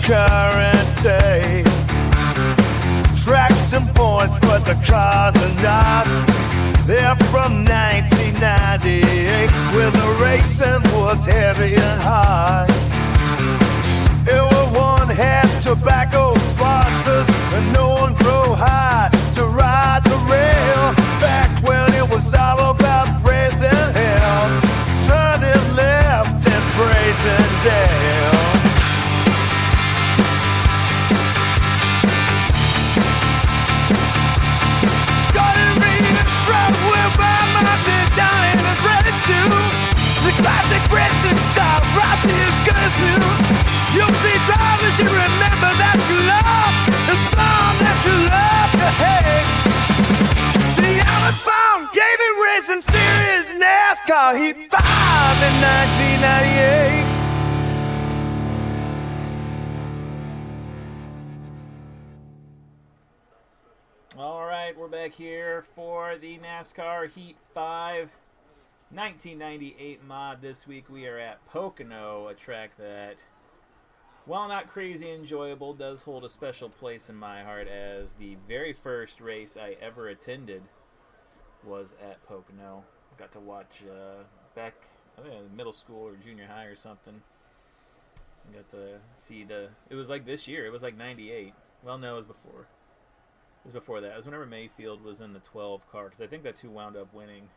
current day. Tracks and points, but the cars are not. They're from 1998, when the racing was heavy and hard. It was one had tobacco sponsors, and no one drove high to ride the rail. Back when it was all about raising hell, turning left and praising down. The classic racing style brought to you good you. You'll see drivers you remember that you love, and some that you love to hate. See, I was found gaming racing series NASCAR Heat 5 in 1998. All right, we're back here for the NASCAR Heat 5 1998 mod. This week we are at Pocono, a track that, while not crazy enjoyable, does hold a special place in my heart, as the very first race I ever attended was at Pocono. Got to watch back, I think in middle school or junior high or something. I got to see it was like this year, it was like 98. Well, no, it was before. It was before that. It was whenever Mayfield was in the 12 car, because I think that's who wound up winning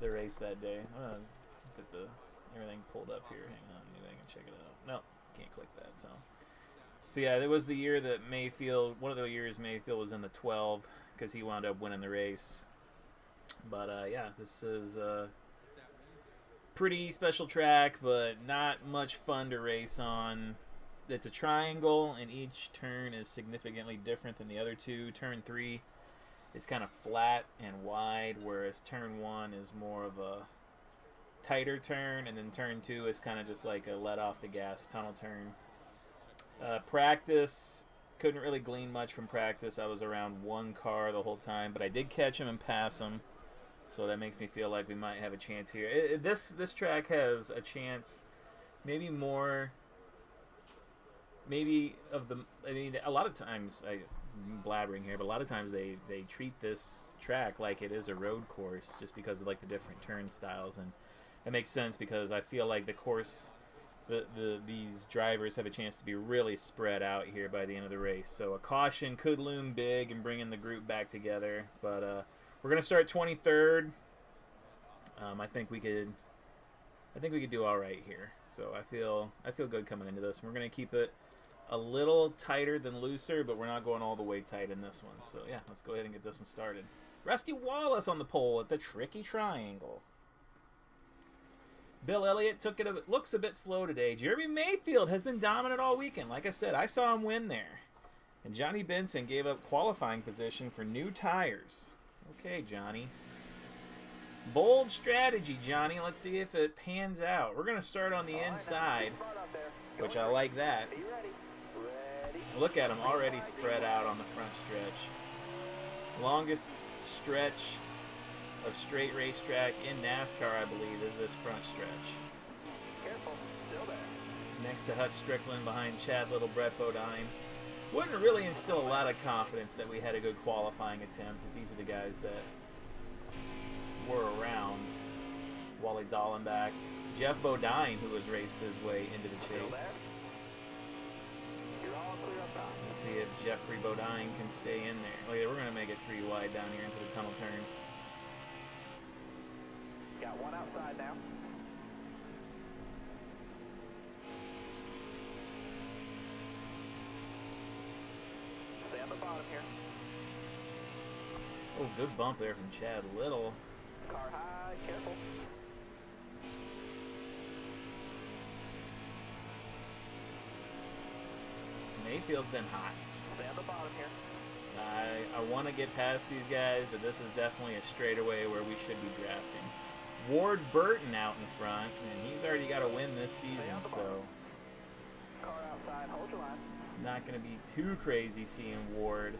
the race that day. I'm gonna get everything pulled up here. Hang on, maybe I can check it out. No, can't click that. So yeah, it was the year that one of the years Mayfield was in the 12, because he wound up winning the race. But yeah, this is a pretty special track, but not much fun to race on. It's a triangle, and each turn is significantly different than the other two. Turn 3, it's kind of flat and wide, whereas turn 1 is more of a tighter turn, and then turn 2 is kind of just like a let off the gas tunnel turn. Practice, couldn't really glean much from practice. I was around one car the whole time, but I did catch him and pass him, so that makes me feel like we might have a chance here. This track has a chance, maybe more. A lot of times, I'm blabbering here, but a lot of times they treat this track like it is a road course, just because of like the different turn styles, and it makes sense because I feel like the course, these drivers have a chance to be really spread out here by the end of the race. So a caution could loom big and bringing the group back together, but we're gonna start 23rd. I think we could do all right here. So I feel good coming into this. We're gonna keep it a little tighter than looser, but we're not going all the way tight in this one. So yeah, let's go ahead and get this one started. Rusty Wallace on the pole at the tricky triangle. Bill Elliott looks a bit slow today. Jeremy Mayfield has been dominant all weekend. Like I said, I saw him win there. And Johnny Benson gave up qualifying position for new tires. Okay, Johnny. Bold strategy, Johnny. Let's see if it pans out. We're going to start on the inside, which I like that. Look at him already spread out on the front stretch. Longest stretch of straight racetrack in NASCAR, I believe, is this front stretch. Careful, still there. Next to Hutch Strickland, behind Chad Little, Brett Bodine. Wouldn't really instill a lot of confidence that we had a good qualifying attempt. These are the guys that were around. Wally Dallenbach, Jeff Bodine, who has raced his way into the chase. Let's see if Jeffrey Bodine can stay in there. Oh yeah, we're going to make it 3 wide down here into the tunnel turn. Got one outside now. Stay on the bottom here. Oh, good bump there from Chad Little. Car high, careful. Mayfield's been hot. Stay on the bottom here. I want to get past these guys, but this is definitely a straightaway where we should be drafting. Ward Burton out in front, and he's already got a win this season, so car outside, hold your line. not going to be too crazy seeing Ward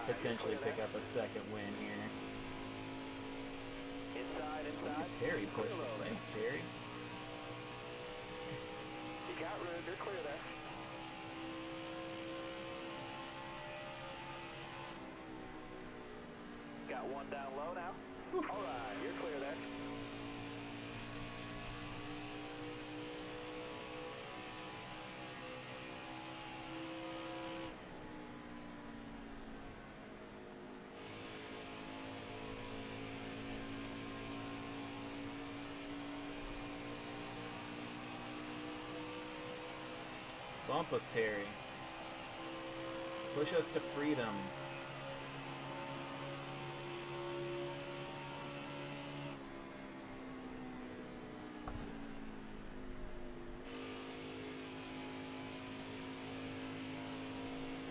potentially pick up a second win here. Look at Terry push this. Thanks, Terry. You got room, you're clear there. One down low now. All right, you're clear there. Bump us, Terry. Push us to freedom.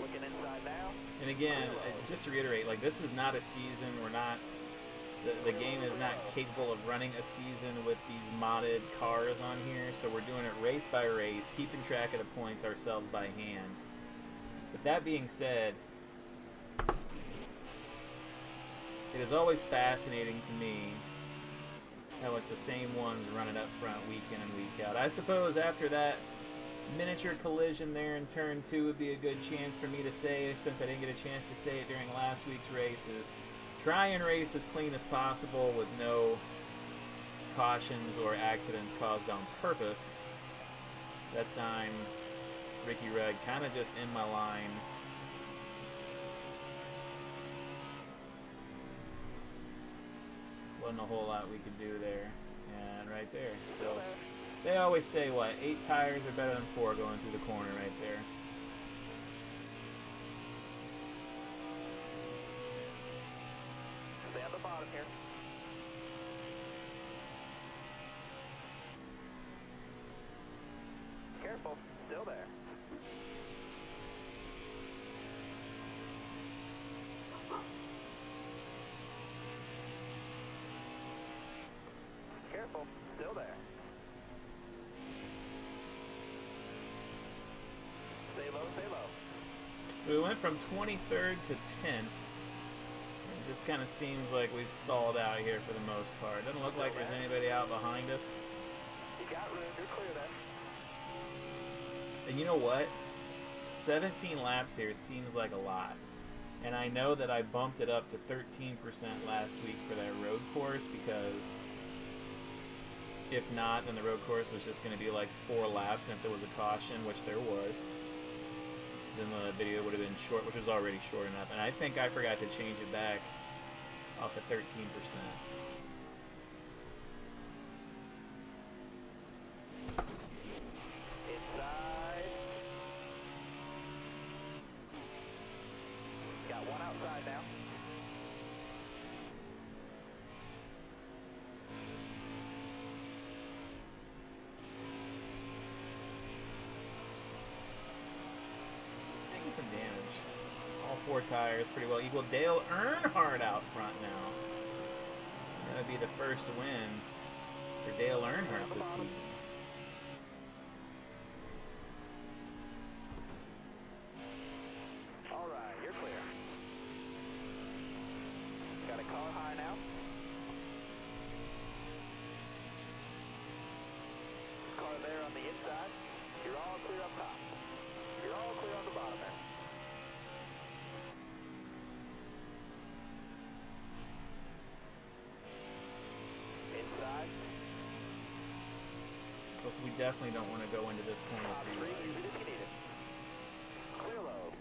Looking inside now. And again, just to reiterate, like, this is not a season. We're not. The game is not capable of running a season with these modded cars on here, so we're doing it race by race, keeping track of the points ourselves by hand. But that being said, it is always fascinating to me how it's the same ones running up front week in and week out. I suppose after that miniature collision there in turn 2 would be a good chance for me to say, since I didn't get a chance to say it during last week's races. Try and race as clean as possible with no cautions or accidents caused on purpose. That time, Ricky Red kind of just in my line. Wasn't a whole lot we could do there. And right there. So they always say, what, 8 tires are better than 4 going through the corner right there. Stay on the bottom here. Careful, still there. Careful, still there. Stay low, stay low. So we went from 23rd to 10th. This kind of seems like we've stalled out here for the most part. Doesn't look like there's anybody out behind us. You got room, you're clear there. And you know what? 17 laps here seems like a lot. And I know that I bumped it up to 13% last week for that road course, because if not, then the road course was just going to be like 4 laps, and if there was a caution, which there was, then the video would have been short, which was already short enough. And I think I forgot to change it back off at 13%. Inside. Got one outside now. Taking some damage. All 4 tires pretty well equal. Dale Earnhardt out front now. That'll be the first win for Dale Earnhardt this season. All right, you're clear. Got a car high now. Car there on the inside. You're all clear up top. You're all clear on the bottom there. Inside. But we definitely don't want to go into this corner Top 3, three-way. use it if you need it. Clear low.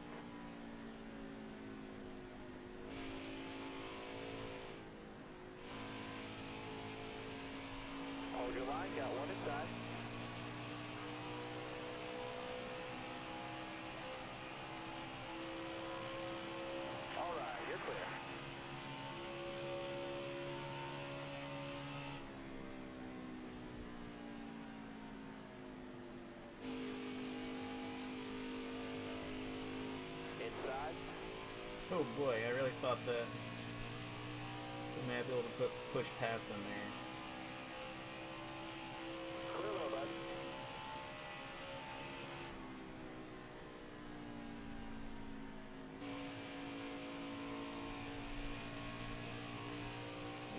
Hold your line, got one inside. All right, you're clear. Inside. Oh boy, I really thought that we might be able to push past them there. Clear low, bud.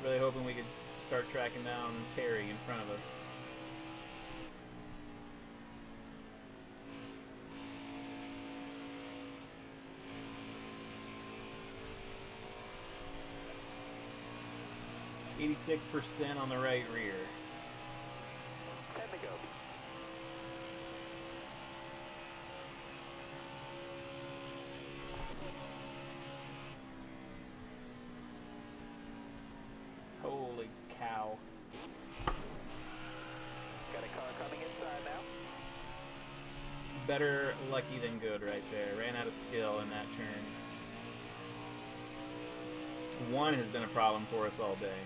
Really hoping we could start tracking down Terry in front of us. 6% on the right rear. 10 to go. Holy cow. Got a car coming inside now. Better lucky than good right there. Ran out of skill in that turn. One has been a problem for us all day.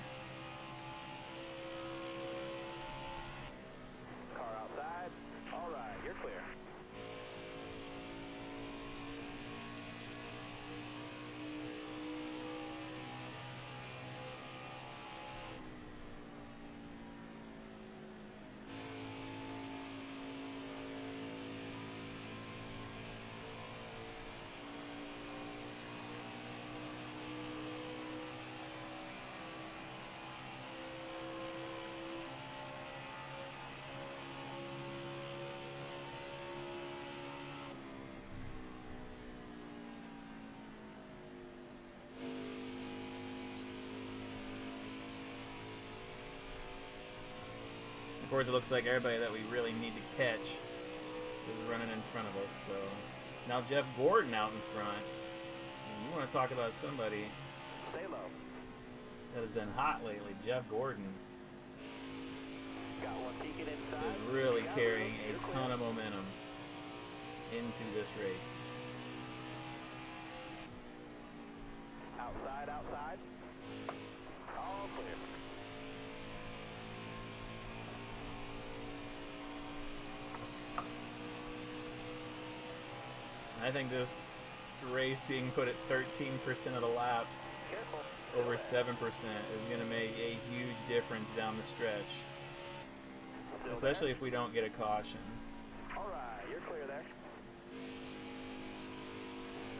Car outside. All right, you're clear. Of course, it looks like everybody that we really need to catch is running in front of us. So now Jeff Gordon out in front. And you want to talk about somebody Stay low. that has been hot lately. Jeff Gordon Got one peeking inside. is really Got carrying room. You're a clear. ton of momentum into this race. Outside, outside. All clear. I think this race being put at 13% of the laps, Careful. over 7%, is going to make a huge difference down the stretch. Still Especially there. if we don't get a caution. All right, you're clear there.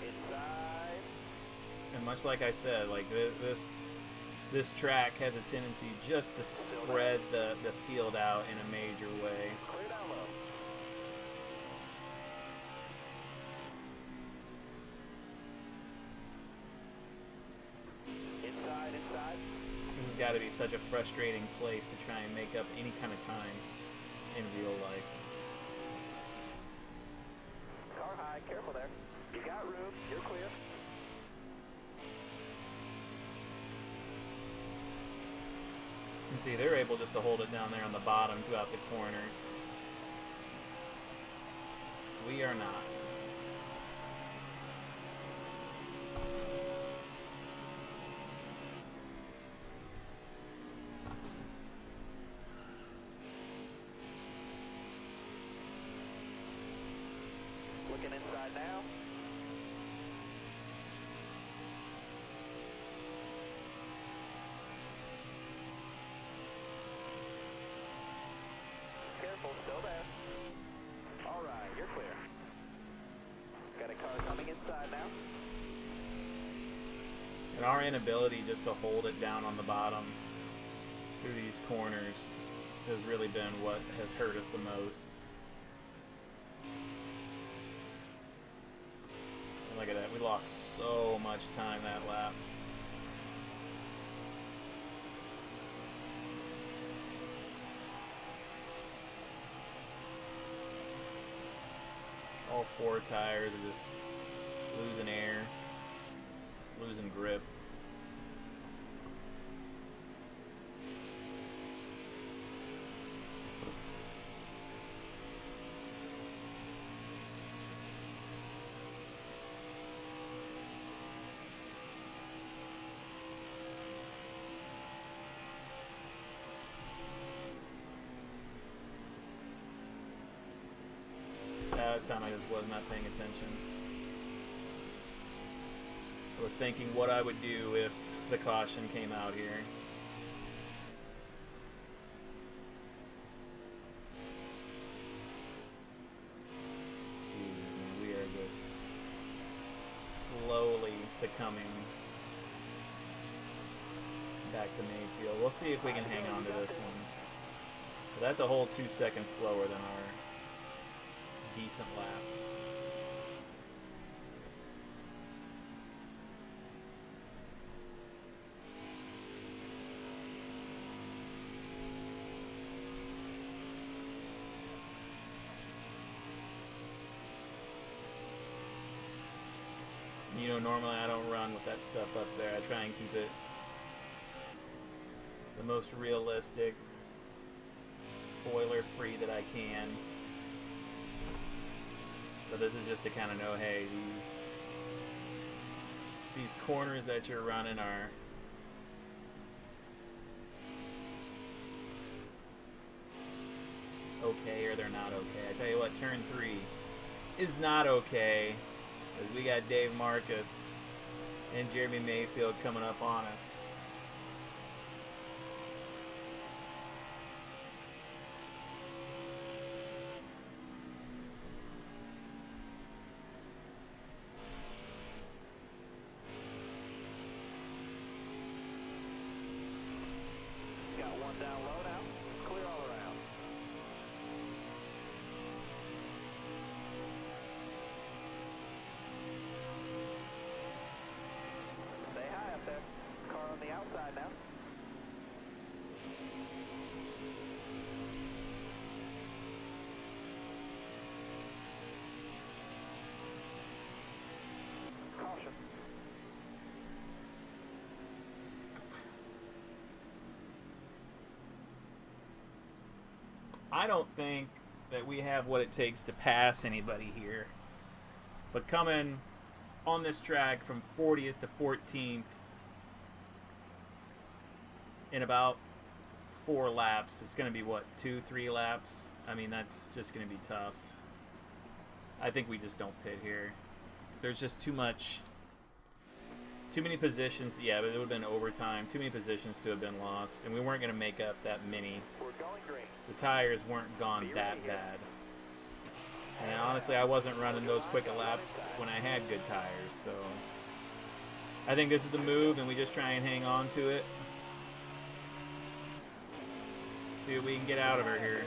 Inside. And much like I said, like this track has a tendency just to spread the field out in a major way. Clear down low. Inside, inside. This has got to be such a frustrating place to try and make up any kind of time in real life. Car high, careful there. You got room, you're clear. You see, they're able just to hold it down there on the bottom throughout the corner. We are not. Looking inside now. Careful, still there. All right, you're clear. Got a car coming inside now. And our inability just to hold it down on the bottom through these corners has really been what has hurt us the most. And look at that, we lost so much time that lap. All four tires are just losing air, losing grip. That time I just was not paying attention. I was thinking what I would do if the caution came out here. Jesus, man, we are just slowly succumbing back to Mayfield. We'll see if we can hang on to this one. But that's a whole 2 seconds slower than our decent laps. you know, normally I don't run with that stuff up there. I try and keep it the most realistic, spoiler-free that I can. But this is just to kind of know, hey, these corners that you're running are okay or they're not okay. I tell you what, turn 3 is not okay, as we got Dave Marcus and Jeremy Mayfield coming up on us. Got one down low now. Clear all around. Stay high up there. Car on the outside now. Caution. I don't think that we have what it takes to pass anybody here. But coming on this track from 40th to 14th in about 4 laps, it's going to be what, 2-3 laps? I mean, that's just going to be tough. I think we just don't pit here. There's just too many positions. Yeah, but it would have been overtime. Too many positions to have been lost, and we weren't going to make up that many. We're going green. The tires weren't gone that bad. And honestly, I wasn't running those quick laps when I had good tires, so I think this is the move, and we just try and hang on to it. See what we can get out of her here.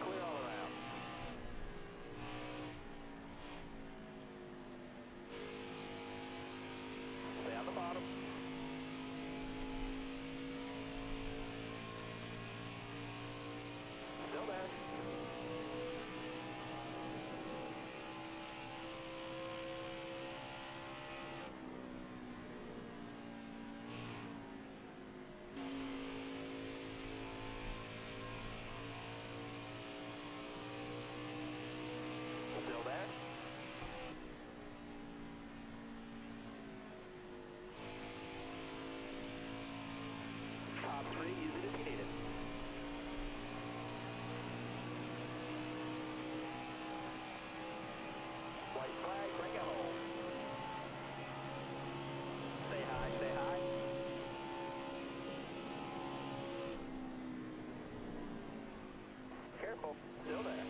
Clear all around. Stay on the bottom. Still there. Still there. Top 3, use it if you need it. White flag, bring it home. Stay high, stay high. Careful, still there.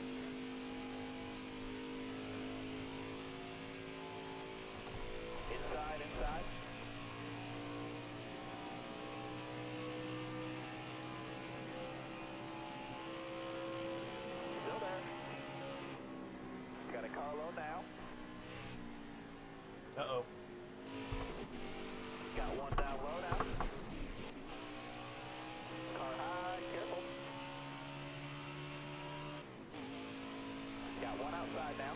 Inside, inside. Still there. Got a car low now. Uh-oh. Got one down low now. Car high, careful. Got one outside now.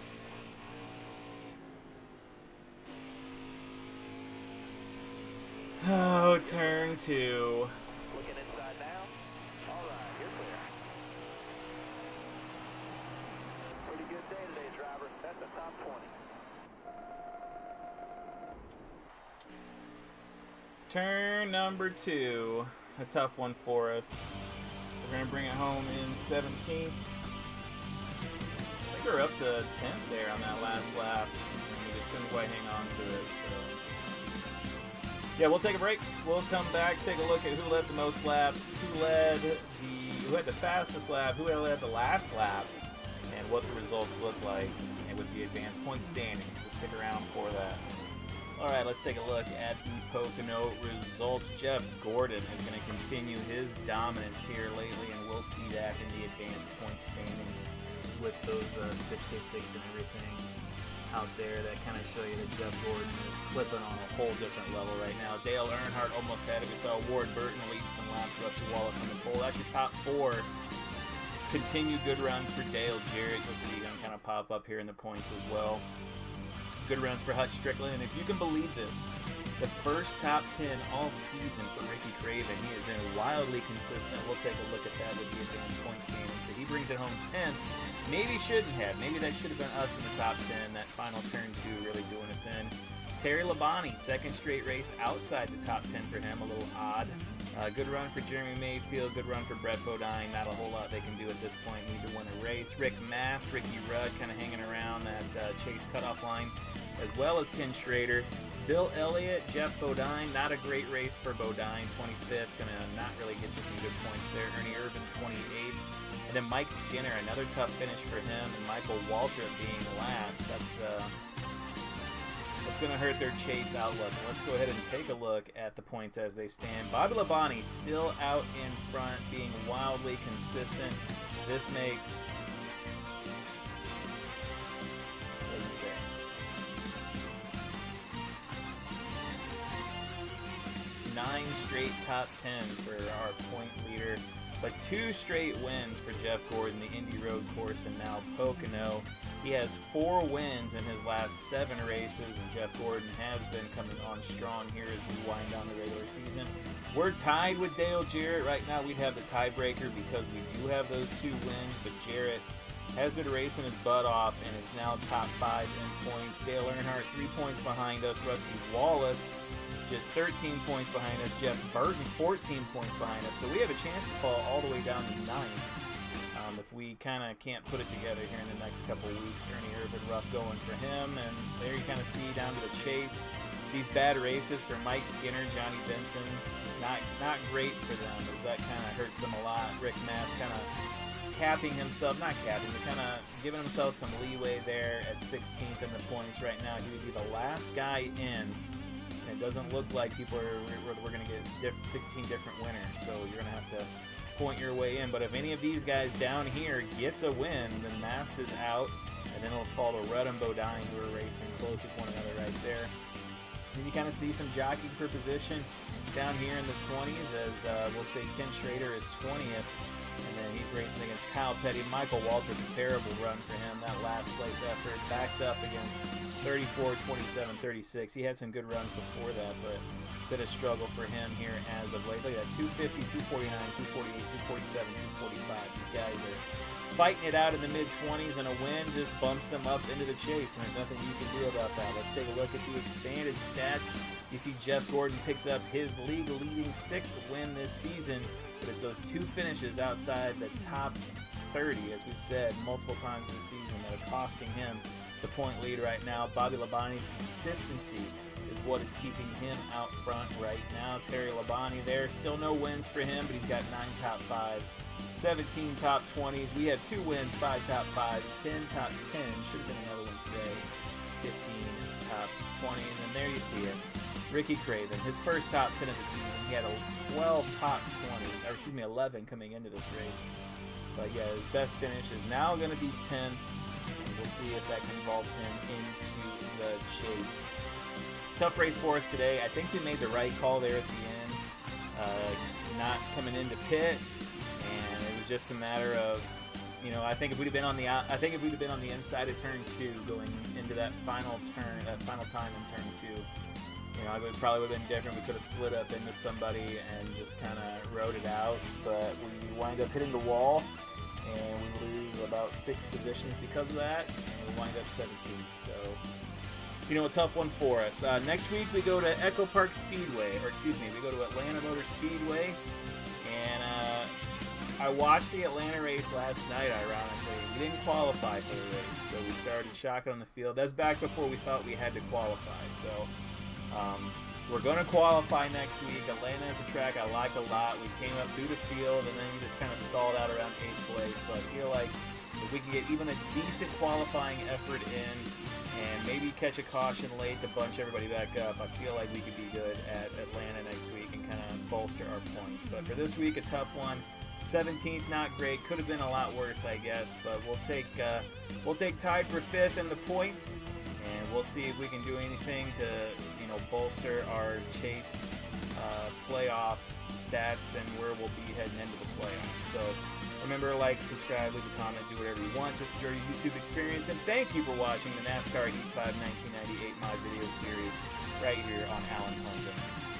Oh, turn 2. Looking inside now. All right, you're clear. Pretty good day today, driver. That's the top 20. Turn number 2. A tough one for us. We're going to bring it home in 17th. I think we're up to 10th there on that last lap. And we just couldn't quite hang on to it. So. Yeah, we'll take a break. We'll come back, take a look at who led the most laps, who had the fastest lap, who led the last lap, and what the results look like, and with the advanced point standings. So stick around for that. All right, let's take a look at the Pocono results. Jeff Gordon is going to continue his dominance here lately, and we'll see that in the advanced point standings with those statistics and everything out there that kind of show you that Jeff Gordon is clipping on a whole different level right now. Dale Earnhardt almost had it. We saw Ward Burton lead some laps. Rusty Wallace on the pole. That's your top 4. Continue good runs for Dale Jarrett. You'll see him kind of pop up here in the points as well. Good runs for Hutch Strickland. And if you can believe this, the first top 10 all season for Ricky Craven. He has been wildly consistent. We'll take a look at that with the advanced point standings. But he brings it home 10th. Maybe shouldn't have. Maybe that should have been us in the top 10. That final turn 2 really doing us in. Terry Labonte, second straight race outside the top 10 for him. A little odd. Good run for Jeremy Mayfield. Good run for Brett Bodine. Not a whole lot they can do at this point. Need to win a race. Rick Mast, Ricky Rudd kind of hanging around that chase cutoff line, as well as Ken Schrader. Bill Elliott, Jeff Bodine. Not a great race for Bodine. 25th. Going to not really get you some good points there. Ernie Irvin, 28th. And then Mike Skinner, another tough finish for him. And Michael Waltrip being last. That's going to hurt their chase outlook. Let's go ahead and take a look at the points as they stand. Bobby Labonte still out in front, being wildly consistent. This makes... what does it say? 9 straight top 10 for our point leader, but 2 straight wins for Jeff Gordon, the Indy Road Course, and now Pocono. He has 4 wins in his last 7 races, and Jeff Gordon has been coming on strong here as we wind down the regular season. We're tied with Dale Jarrett. Right now we'd have the tiebreaker because we do have those 2 wins, but Jarrett has been racing his butt off and is now top 5 in points. Dale Earnhardt 3 points behind us. Rusty Wallace just 13 points behind us. Jeff Burton 14 points behind us. So we have a chance to fall all the way down to 9th. If we kind of can't put it together here in the next couple of weeks. Ernie Irvin, rough going for him, and there you kind of see down to the chase. These bad races for Mike Skinner, Johnny Benson, not great for them, as that kind of hurts them a lot. Rick Mast kind of capping himself, not capping, but kind of giving himself some leeway there at 16th in the points right now. He would be the last guy in. It doesn't look like we're going to get 16 different winners, so you're going to have to point your way in. But if any of these guys down here gets a win, then Mast is out, and then it'll fall to Rudd and Bodine, who are racing close with one another right there. And you kind of see some jockeying for position down here in the 20s, as we'll say Ken Schrader is 20th, and then he's racing against Kyle Petty. Michael Waltrip, a terrible run for him. That last place effort, backed up against 34, 27, 36. He had some good runs before that, but bit of struggle for him here as of late. Look at that, 250, 249, 248, 247, 245. These guys are fighting it out in the mid-20s, and a win just bumps them up into the chase, and there's nothing you can do about that. Let's take a look at the expanded stats. You see Jeff Gordon picks up his league-leading 6th win this season, but it's those 2 finishes outside the top 30, as we've said multiple times this season, that are costing him the point lead right now. Bobby Labonte's consistency is what is keeping him out front right now. Terry Labonte there, still no wins for him, but he's got 9 top 5s, 17 top 20s. We have 2 wins, 5 top 5s, 10 top 10. Should have been another one today. 15 top 20s, and there you see it. Ricky Craven, his first top 10 of the season. He had 12 top 20s, or excuse me, 11 coming into this race. But yeah, his best finish is now going to be 10. And we'll see if that can vault him into the chase. Tough race for us today. I think we made the right call there at the end, not coming into pit, and it was just a matter of, I think if we'd have been on the inside of turn 2, going into that final turn, that final time in turn 2, it probably would have been different. We could have slid up into somebody and just kind of rode it out, but we wind up hitting the wall, and we lose about 6 positions because of that, and we wind up 17th. So, a tough one for us. Next week we go to Echo Park Speedway, we go to Atlanta Motor Speedway, and I watched the Atlanta race last night, ironically. We didn't qualify for the race, so we started shocking on the field. That's back before we thought we had to qualify, so we're going to qualify next week. Atlanta is a track I like a lot. We came up through the field, and then we just kind of stalled out around 8th place, so I feel like if we can get even a decent qualifying effort in, and maybe catch a caution late to bunch everybody back up, I feel like we could be good at Atlanta next week and kind of bolster our points. But for this week, a tough one. 17th, not great. Could have been a lot worse, I guess. But we'll take tied for 5th in the points, and we'll see if we can do anything to bolster our chase playoff stats and where we'll be heading into the playoffs. So Remember, like, subscribe, leave a comment, do whatever you want. Just enjoy your YouTube experience. And thank you for watching the NASCAR Heat 5 1998 mod video series right here on Alan Clemson.